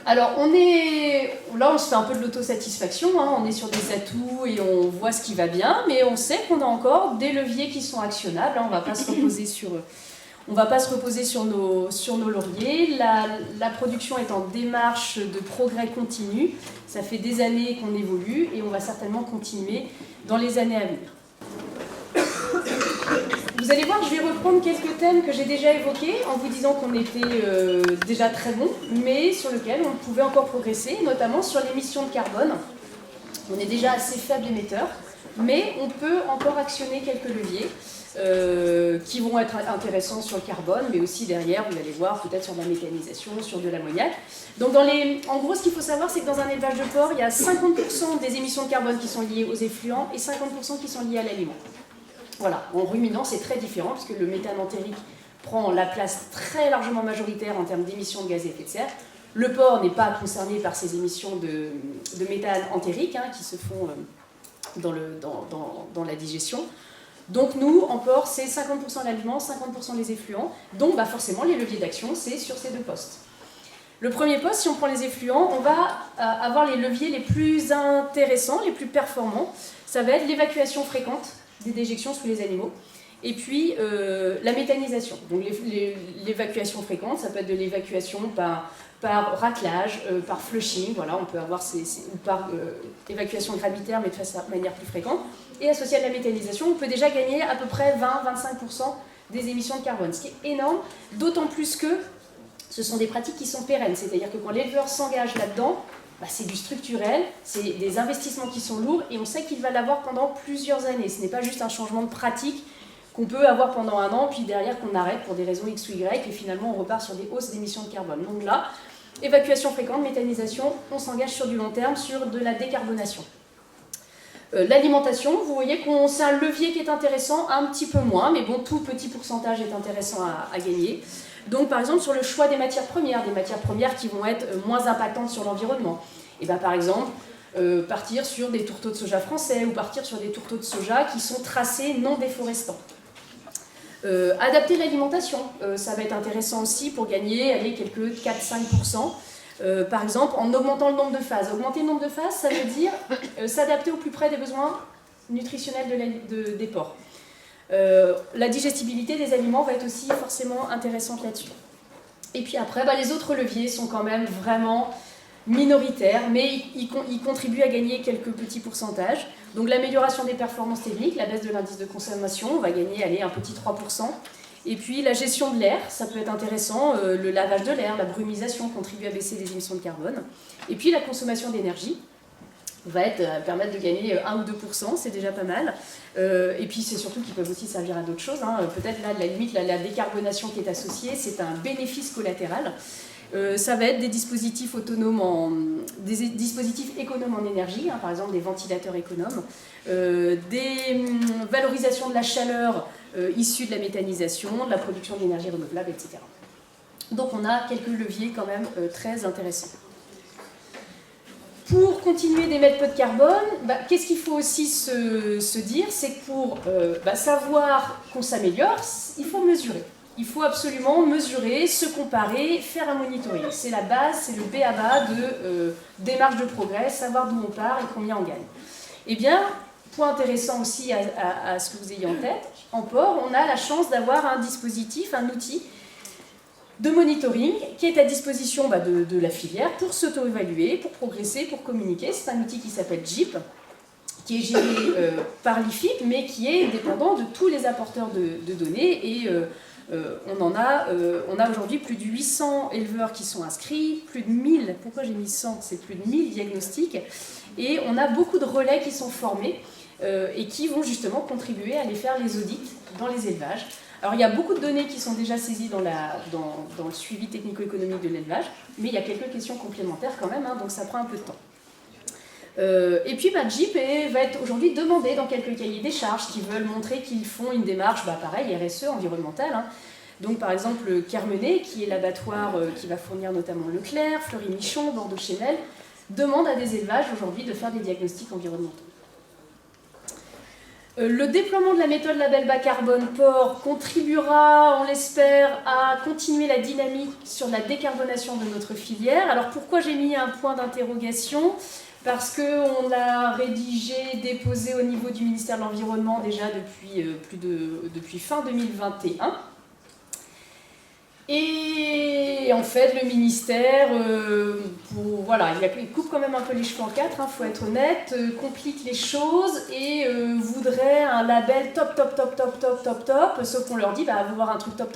Alors, là, on se fait un peu de l'autosatisfaction, hein, on est sur des atouts et on voit ce qui va bien, mais on sait qu'on a encore des leviers qui sont actionnables, hein, on ne va pas se reposer sur nos lauriers. La production est en démarche de progrès continu, ça fait des années qu'on évolue et on va certainement continuer dans les années à venir. Vous allez voir, je vais reprendre quelques thèmes que j'ai déjà évoqués en vous disant qu'on était déjà très bon, mais sur lesquels on pouvait encore progresser, notamment sur l'émission de carbone. On est déjà assez faible émetteur, mais on peut encore actionner quelques leviers qui vont être intéressants sur le carbone, mais aussi derrière, vous allez voir, peut-être sur de la méthanisation, sur de l'ammoniac. Donc en gros, ce qu'il faut savoir, c'est que dans un élevage de porc, il y a 50% des émissions de carbone qui sont liées aux effluents et 50% qui sont liées à l'aliment. Voilà, en ruminant, c'est très différent, parce que le méthane entérique prend la place très largement majoritaire en termes d'émissions de gaz à effet de serre. Le porc n'est pas concerné par ces émissions de méthane entérique hein, qui se font dans la digestion. Donc nous, en porc, c'est 50% l'aliment, 50% les effluents. Donc forcément, les leviers d'action, c'est sur ces deux postes. Le premier poste, si on prend les effluents, on va avoir les leviers les plus intéressants, les plus performants. Ça va être l'évacuation fréquente des déjections sous les animaux. Et puis la méthanisation. Donc l'évacuation fréquente, ça peut être de l'évacuation par raclage, par flushing, voilà, on peut avoir ou par évacuation gravitaire, mais de manière plus fréquente. Et associé à la méthanisation, on peut déjà gagner à peu près 20-25% des émissions de carbone, ce qui est énorme, d'autant plus que ce sont des pratiques qui sont pérennes. C'est-à-dire que quand l'éleveur s'engage là-dedans, c'est du structurel, c'est des investissements qui sont lourds et on sait qu'il va l'avoir pendant plusieurs années. Ce n'est pas juste un changement de pratique qu'on peut avoir pendant un an, puis derrière qu'on arrête pour des raisons X ou Y et finalement on repart sur des hausses d'émissions de carbone. Donc là, évacuation fréquente, méthanisation, on s'engage sur du long terme, sur de la décarbonation. L'alimentation, vous voyez que c'est un levier qui est intéressant, un petit peu moins, mais bon, tout petit pourcentage est intéressant à gagner. Donc par exemple sur le choix des matières premières qui vont être moins impactantes sur l'environnement. Et par exemple, partir sur des tourteaux de soja français ou partir sur des tourteaux de soja qui sont tracés non déforestants. Adapter l'alimentation, ça va être intéressant aussi pour gagner quelques 4-5%. Par exemple, en augmentant le nombre de phases. Augmenter le nombre de phases, ça veut dire s'adapter au plus près des besoins nutritionnels des porcs. La digestibilité des aliments va être aussi forcément intéressante là-dessus. Et puis après, les autres leviers sont quand même vraiment minoritaires, mais ils contribuent à gagner quelques petits pourcentages. Donc l'amélioration des performances techniques, la baisse de l'indice de consommation, on va gagner un petit 3%. Et puis la gestion de l'air, ça peut être intéressant, le lavage de l'air, la brumisation contribue à baisser les émissions de carbone. Et puis la consommation d'énergie va permettre de gagner 1 ou 2%, c'est déjà pas mal. Et puis c'est surtout qu'ils peuvent aussi servir à d'autres choses. Hein. Peut-être là, à la limite, la décarbonation qui est associée, c'est un bénéfice collatéral. Ça va être des dispositifs des dispositifs économes en énergie, hein, par exemple des ventilateurs économes, des valorisations de la chaleur issue de la méthanisation, de la production d'énergie renouvelable, etc. Donc on a quelques leviers quand même très intéressants. Pour continuer d'émettre peu de carbone, qu'est-ce qu'il faut aussi se dire? C'est que pour savoir qu'on s'améliore, il faut mesurer. Il faut absolument mesurer, se comparer, faire un monitoring. C'est la base, c'est le b.a.-ba de démarche de progrès, savoir d'où on part et combien on gagne. Eh bien, point intéressant aussi à ce que vous ayez en tête, en porc, on a la chance d'avoir un dispositif, un outil de monitoring qui est à disposition de la filière pour s'auto-évaluer, pour progresser, pour communiquer. C'est un outil qui s'appelle JIP, qui est géré par l'IFIP, mais qui est dépendant de tous les apporteurs de données. Et on a aujourd'hui plus de 800 éleveurs qui sont inscrits, plus de 1000, pourquoi j'ai mis 100, c'est plus de 1000 diagnostics, et on a beaucoup de relais qui sont formés et qui vont justement contribuer à aller faire les audits dans les élevages. Alors il y a beaucoup de données qui sont déjà saisies dans le suivi technico-économique de l'élevage, mais il y a quelques questions complémentaires quand même, hein, donc ça prend un peu de temps. Et puis JIP va être aujourd'hui demandé dans quelques cahiers des charges qui veulent montrer qu'ils font une démarche, pareil, RSE, environnementale. Hein. Donc par exemple Kermenay, qui est l'abattoir qui va fournir notamment Leclerc, Fleury-Michon, Le déploiement de la méthode label bas carbone porc contribuera, on l'espère, à continuer la dynamique sur la décarbonation de notre filière. Alors pourquoi j'ai mis un point d'interrogation? Parce qu'on l'a rédigé, déposé au niveau du ministère de l'Environnement déjà depuis fin 2021. Et en fait, le ministère, voilà, il coupe quand même un peu les cheveux en quatre, faut être honnête, complique les choses et voudrait un label top, sauf qu'on leur dit, bah, vous voir un truc top,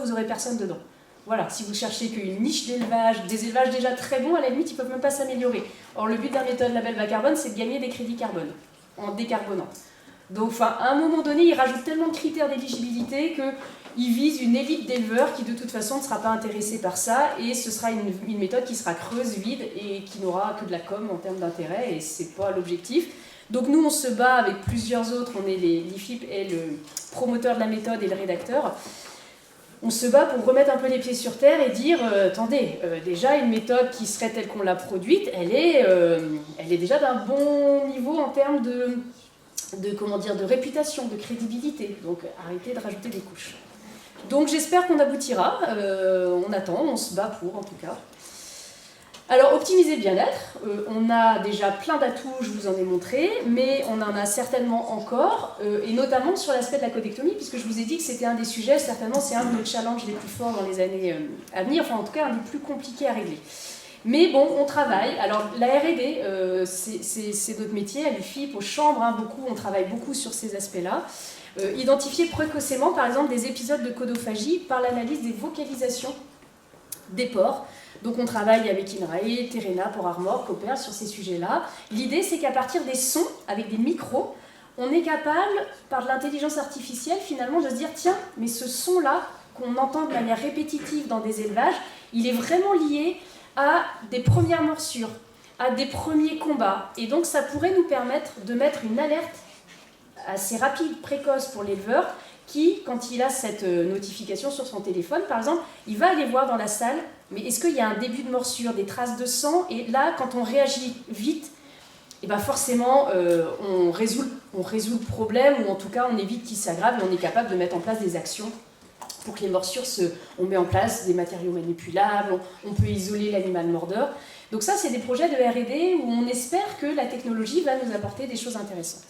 vous aurez personne dedans. Voilà, si vous cherchez qu'une niche d'élevage, des élevages déjà très bons, à la limite, ils ne peuvent même pas s'améliorer. Or, le but d'un méthode label bas carbone, c'est de gagner des crédits carbone, en décarbonant. Donc, à un moment donné, ils rajoutent tellement de critères d'éligibilité qu'ils visent une élite d'éleveurs qui, de toute façon, ne sera pas intéressée par ça, et ce sera une méthode qui sera creuse, vide, et qui n'aura que de la com en termes d'intérêt, et ce n'est pas l'objectif. Donc, nous, on se bat avec plusieurs autres, on est l'IFIP est le promoteur de la méthode et le rédacteur. On se bat pour remettre un peu les pieds sur terre et dire attendez, déjà une méthode qui serait telle qu'on l'a produite, elle est déjà d'un bon niveau en termes de réputation, de crédibilité. Donc arrêtez de rajouter des couches. Donc j'espère qu'on aboutira. On attend, on se bat pour en tout cas. Alors, optimiser le bien-être, on a déjà plein d'atouts, je vous en ai montré, mais on en a certainement encore, et notamment sur l'aspect de la codectomie, puisque je vous ai dit que c'était un des sujets, certainement c'est un de nos challenges les plus forts dans les années à venir, enfin en tout cas un des plus compliqués à régler. Mais bon, on travaille. Alors, la R&D, c'est notre métier, à l'UFIP, aux chambres, beaucoup, on travaille beaucoup sur ces aspects-là. Identifier précocement, par exemple, des épisodes de codophagie par l'analyse des vocalisations des porcs. Donc on travaille avec INRAE, Terena, Port Armor, Copper sur ces sujets-là. L'idée, c'est qu'à partir des sons, avec des micros, on est capable, par de l'intelligence artificielle, finalement, de se dire tiens, mais ce son-là, qu'on entend de manière répétitive dans des élevages, il est vraiment lié à des premières morsures, à des premiers combats. Et donc ça pourrait nous permettre de mettre une alerte assez rapide, précoce pour l'éleveur, qui, quand il a cette notification sur son téléphone, par exemple, il va aller voir dans la salle, mais est-ce qu'il y a un début de morsure, des traces de sang? Et là, quand on réagit vite, et ben forcément, on résout le problème, ou en tout cas, on évite qu'il s'aggrave, et on est capable de mettre en place des actions pour que les morsures on met en place des matériaux manipulables, on peut isoler l'animal mordeur. Donc ça, c'est des projets de R&D où on espère que la technologie va nous apporter des choses intéressantes.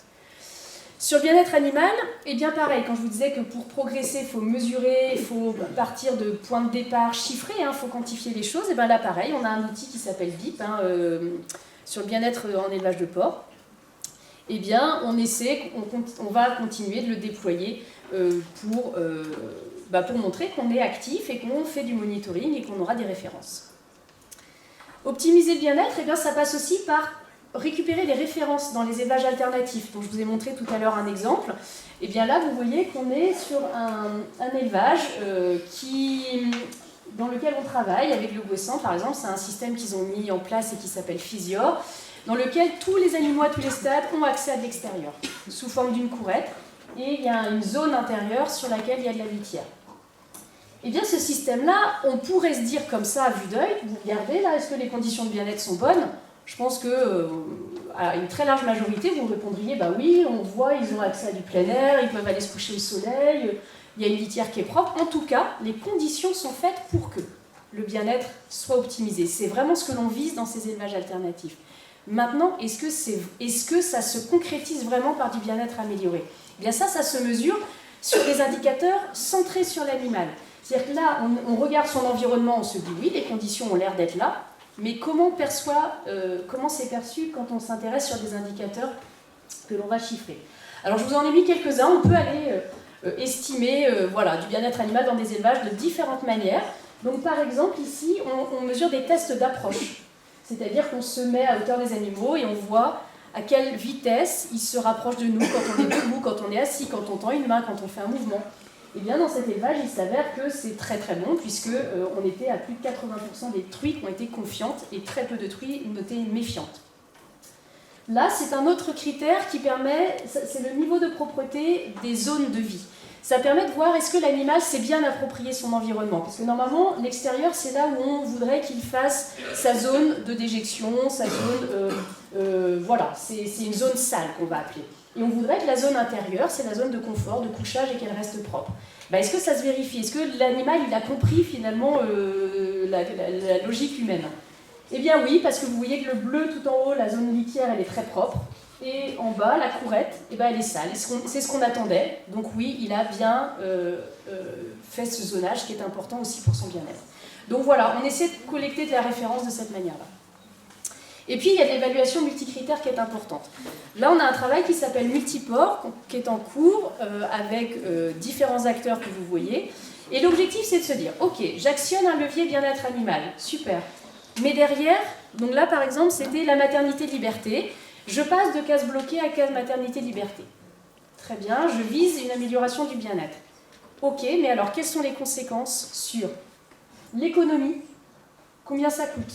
Sur le bien-être animal, eh bien pareil, quand je vous disais que pour progresser, il faut mesurer, il faut partir de points de départ chiffrés, il faut quantifier les choses, et bien là pareil, on a un outil qui s'appelle BIP, sur le bien-être en élevage de porc. Eh bien, on va continuer de le déployer pour montrer qu'on est actif et qu'on fait du monitoring et qu'on aura des références. Optimiser le bien-être, eh bien, ça passe aussi par récupérer des références dans les élevages alternatifs. Donc, je vous ai montré tout à l'heure un exemple. Et bien là, vous voyez qu'on est sur un élevage dans lequel on travaille avec le Bouessant, par exemple. C'est un système qu'ils ont mis en place et qui s'appelle Physior, dans lequel tous les animaux à tous les stades ont accès à de l'extérieur, sous forme d'une courette. Et il y a une zone intérieure sur laquelle il y a de la litière. Et bien ce système-là, on pourrait se dire comme ça à vue d'œil, vous regardez là, est-ce que les conditions de bien-être sont bonnes? Je pense qu'à une très large majorité, vous répondriez, bah oui, on voit, ils ont accès à du plein air, ils peuvent aller se coucher au soleil, il y a une litière qui est propre. En tout cas, les conditions sont faites pour que le bien-être soit optimisé. C'est vraiment ce que l'on vise dans ces élevages alternatifs. Maintenant, est-ce que ça se concrétise vraiment par du bien-être amélioré? Eh bien ça se mesure sur des indicateurs centrés sur l'animal. C'est-à-dire que là, on regarde son environnement, on se dit oui, les conditions ont l'air d'être là, mais comment c'est perçu quand on s'intéresse sur des indicateurs que l'on va chiffrer? Alors je vous en ai mis quelques-uns, on peut aller estimer du bien-être animal dans des élevages de différentes manières. Donc par exemple ici, on mesure des tests d'approche, c'est-à-dire qu'on se met à hauteur des animaux et on voit à quelle vitesse ils se rapprochent de nous quand on est debout, quand on est assis, quand on tend une main, quand on fait un mouvement. Et bien dans cet élevage, il s'avère que c'est très très bon, puisque on était à plus de 80% des truies qui ont été confiantes et très peu de truies notées méfiantes. Là, c'est un autre critère qui permet, c'est le niveau de propreté des zones de vie. Ça permet de voir est-ce que l'animal s'est bien approprié son environnement. Parce que normalement, l'extérieur, c'est là où on voudrait qu'il fasse sa zone de déjection, sa zone... c'est une zone sale qu'on va appeler. Et on voudrait que la zone intérieure, c'est la zone de confort, de couchage et qu'elle reste propre. Est-ce que ça se vérifie? Est-ce que l'animal il a compris finalement la logique humaine? Eh bien oui, parce que vous voyez que le bleu tout en haut, la zone litière, elle est très propre. Et en bas, la courette, elle est sale. C'est ce qu'on attendait. Donc oui, il a bien fait ce zonage qui est important aussi pour son bien-être. Donc voilà, on essaie de collecter de la référence de cette manière-là. Et puis, il y a l'évaluation multicritère qui est importante. Là, on a un travail qui s'appelle Multiport, qui est en cours avec différents acteurs que vous voyez. Et l'objectif, c'est de se dire, ok, j'actionne un levier bien-être animal, super. Mais derrière, donc là, par exemple, c'était la maternité-liberté. Je passe de case bloquée à case maternité-liberté. Très bien, je vise une amélioration du bien-être. Ok, mais alors, quelles sont les conséquences sur l'économie? Combien ça coûte?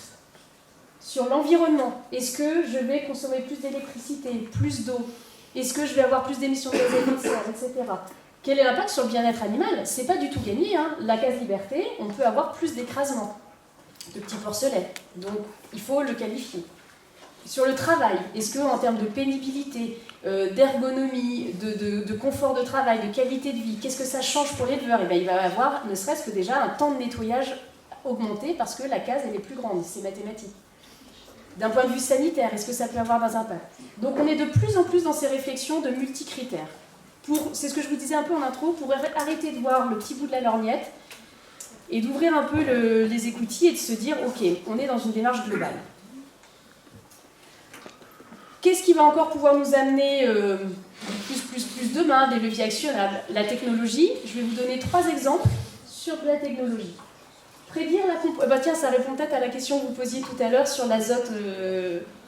Sur l'environnement, est-ce que je vais consommer plus d'électricité, plus d'eau? Est-ce que je vais avoir plus d'émissions de gaz à effet de serre, etc. Quel est l'impact sur le bien-être animal? C'est pas du tout gagné. La case liberté, on peut avoir plus d'écrasement, de petits porcelets. Donc, il faut le qualifier. Sur le travail, est-ce qu'en termes de pénibilité, d'ergonomie, de confort de travail, de qualité de vie, qu'est-ce que ça change pour l'éleveur? Il va avoir, ne serait-ce que déjà, un temps de nettoyage augmenté parce que la case, elle est plus grande, c'est mathématique. D'un point de vue sanitaire, est-ce que ça peut avoir des impacts? Donc on est de plus en plus dans ces réflexions de multicritères. C'est ce que je vous disais un peu en intro, pour arrêter de voir le petit bout de la lorgnette et d'ouvrir un peu les écoutilles et de se dire, ok, on est dans une démarche globale. Qu'est-ce qui va encore pouvoir nous amener plus demain, des leviers actionnables? La technologie. Je vais vous donner 3 exemples sur la technologie. Prédire la tiens, ça répond peut-être à la question que vous posiez tout à l'heure sur l'azote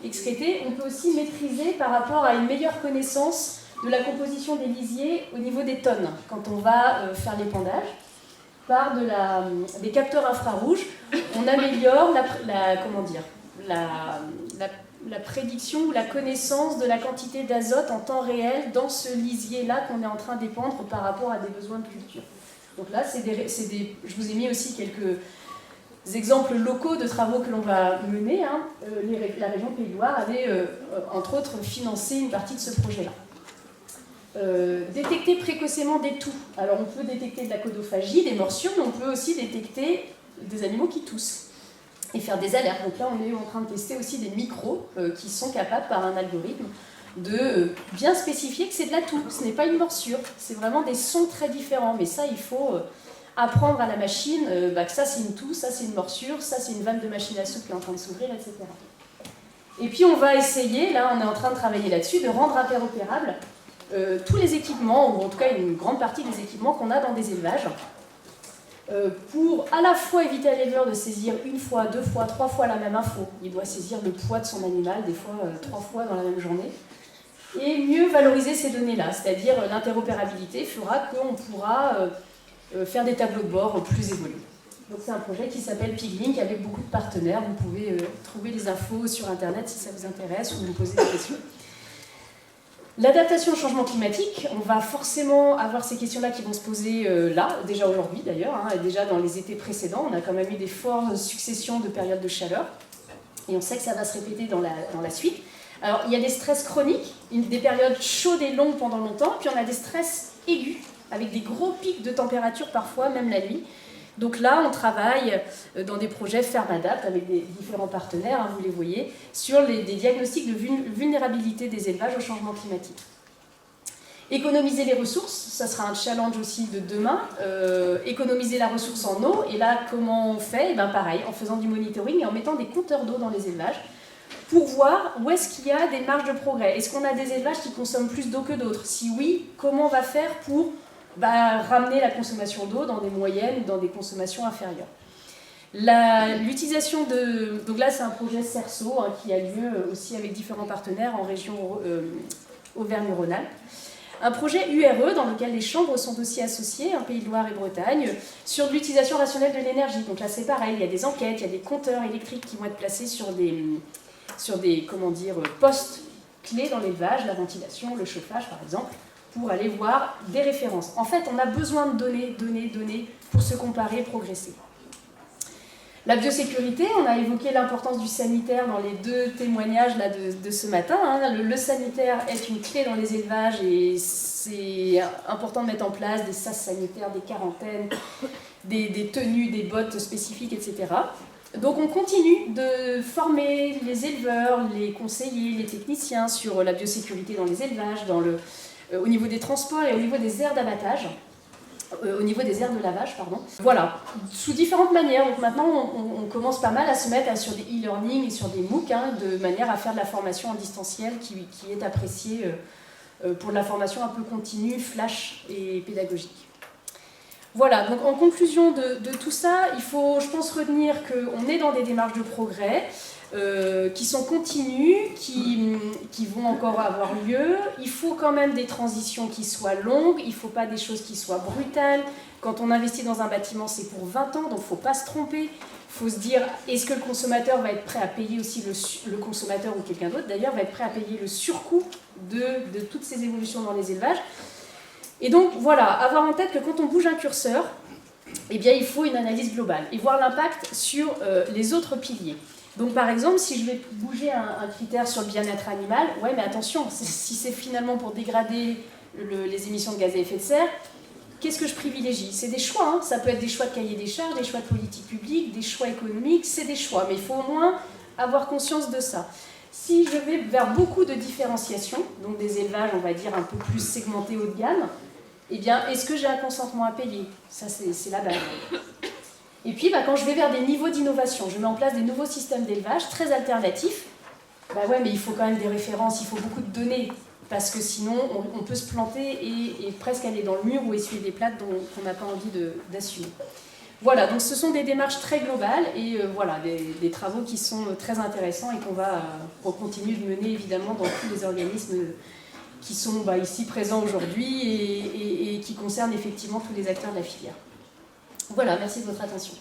excrété. On peut aussi maîtriser par rapport à une meilleure connaissance de la composition des lisiers au niveau des tonnes, quand on va faire l'épandage. Par des capteurs infrarouges, on améliore la prédiction ou la connaissance de la quantité d'azote en temps réel dans ce lisier-là qu'on est en train d'épandre par rapport à des besoins de culture. Donc là, je vous ai mis aussi quelques exemples locaux de travaux que l'on va mener. La région Pays de Loire avait, entre autres, financé une partie de ce projet-là. Détecter précocement des toux. Alors on peut détecter de la codophagie, des morsures, mais on peut aussi détecter des animaux qui toussent et faire des alertes. Donc là, on est en train de tester aussi des micros qui sont capables, par un algorithme, de bien spécifier que c'est de la toux. Ce n'est pas une morsure, c'est vraiment des sons très différents. Mais ça, il faut apprendre à la machine que ça, c'est une toux, ça, c'est une morsure, ça, c'est une vanne de machine à soupe qui est en train de s'ouvrir, etc. Et puis, on va essayer, là, on est en train de travailler là-dessus, de rendre interopérables tous les équipements, ou en tout cas une grande partie des équipements qu'on a dans des élevages, pour à la fois éviter à l'éleveur de saisir 1 fois, 2 fois, 3 fois la même info. Il doit saisir le poids de son animal, des fois 3 fois dans la même journée. Et mieux valoriser ces données-là, c'est-à-dire l'interopérabilité fera qu'on pourra faire des tableaux de bord plus évolués. Donc c'est un projet qui s'appelle Piglink avec beaucoup de partenaires. Vous pouvez trouver les infos sur Internet si ça vous intéresse ou vous poser des questions. L'adaptation au changement climatique, on va forcément avoir ces questions-là qui vont se poser là, déjà aujourd'hui d'ailleurs, déjà dans les étés précédents, on a quand même eu des fortes successions de périodes de chaleur, et on sait que ça va se répéter dans la suite. Alors il y a des stress chroniques, des périodes chaudes et longues pendant longtemps, puis on a des stress aigus, avec des gros pics de température parfois, même la nuit. Donc là, on travaille dans des projets Fermadapt avec des différents partenaires, vous les voyez, sur des diagnostics de vulnérabilité des élevages au changement climatique. Économiser les ressources, ça sera un challenge aussi de demain. Économiser la ressource en eau, et là, comment on fait? Pareil, en faisant du monitoring et en mettant des compteurs d'eau dans les élevages pour voir où est-ce qu'il y a des marges de progrès. Est-ce qu'on a des élevages qui consomment plus d'eau que d'autres? Si oui, comment on va faire pour ramener la consommation d'eau dans des moyennes ou dans des consommations inférieures. L'utilisation de... Donc là, c'est un projet CERSO qui a lieu aussi avec différents partenaires en région Auvergne-Rhône-Alpes. Un projet URE dans lequel les chambres sont aussi associées, Pays de Loire et Bretagne, sur de l'utilisation rationnelle de l'énergie. Donc là, c'est pareil, il y a des enquêtes, il y a des compteurs électriques qui vont être placés sur des postes clés dans l'élevage, la ventilation, le chauffage par exemple, pour aller voir des références. En fait, on a besoin de données pour se comparer et progresser. La biosécurité, on a évoqué l'importance du sanitaire dans les 2 témoignages là, de ce matin. Hein. Le sanitaire est une clé dans les élevages et c'est important de mettre en place des sas sanitaires, des quarantaines, des tenues, des bottes spécifiques, etc. Donc on continue de former les éleveurs, les conseillers, les techniciens sur la biosécurité dans les élevages, au niveau des transports et au niveau des aires d'abattage. Au niveau des aires de lavage, pardon. Voilà, sous différentes manières. Donc maintenant, on commence pas mal à se mettre sur des e-learning et sur des MOOC, hein, de manière à faire de la formation en distanciel qui est appréciée pour de la formation un peu continue, flash et pédagogique. Voilà, donc en conclusion de tout ça, il faut, je pense, retenir qu'on est dans des démarches de progrès, qui sont continues, qui vont encore avoir lieu. Il faut quand même des transitions qui soient longues, il ne faut pas des choses qui soient brutales. Quand on investit dans un bâtiment, c'est pour 20 ans, donc il ne faut pas se tromper. Il faut se dire, est-ce que le consommateur va être prêt à payer aussi, le consommateur ou quelqu'un d'autre d'ailleurs, va être prêt à payer le surcoût de toutes ces évolutions dans les élevages. Et donc voilà, avoir en tête que quand on bouge un curseur, eh bien, il faut une analyse globale et voir l'impact sur les autres piliers. Donc par exemple, si je vais bouger un critère sur le bien-être animal, ouais mais attention, si c'est finalement pour dégrader les émissions de gaz à effet de serre, qu'est-ce que je privilégie? C'est des choix, hein. Ça peut être des choix de cahier des charges, des choix de politique publique, des choix économiques, c'est des choix, mais il faut au moins avoir conscience de ça. Si je vais vers beaucoup de différenciation, donc des élevages, on va dire, un peu plus segmentés haut de gamme, eh bien, est-ce que j'ai un consentement à payer? Ça, c'est la base. Et puis, quand je vais vers des niveaux d'innovation, je mets en place des nouveaux systèmes d'élevage très alternatifs, ouais, mais il faut quand même des références, il faut beaucoup de données, parce que sinon, on peut se planter et presque aller dans le mur ou essuyer des plates qu'on n'a pas envie d'assumer. Voilà, donc ce sont des démarches très globales et voilà, des travaux qui sont très intéressants et qu'on va continuer de mener évidemment dans tous les organismes qui sont ici présents aujourd'hui et qui concernent effectivement tous les acteurs de la filière. Voilà, merci de votre attention.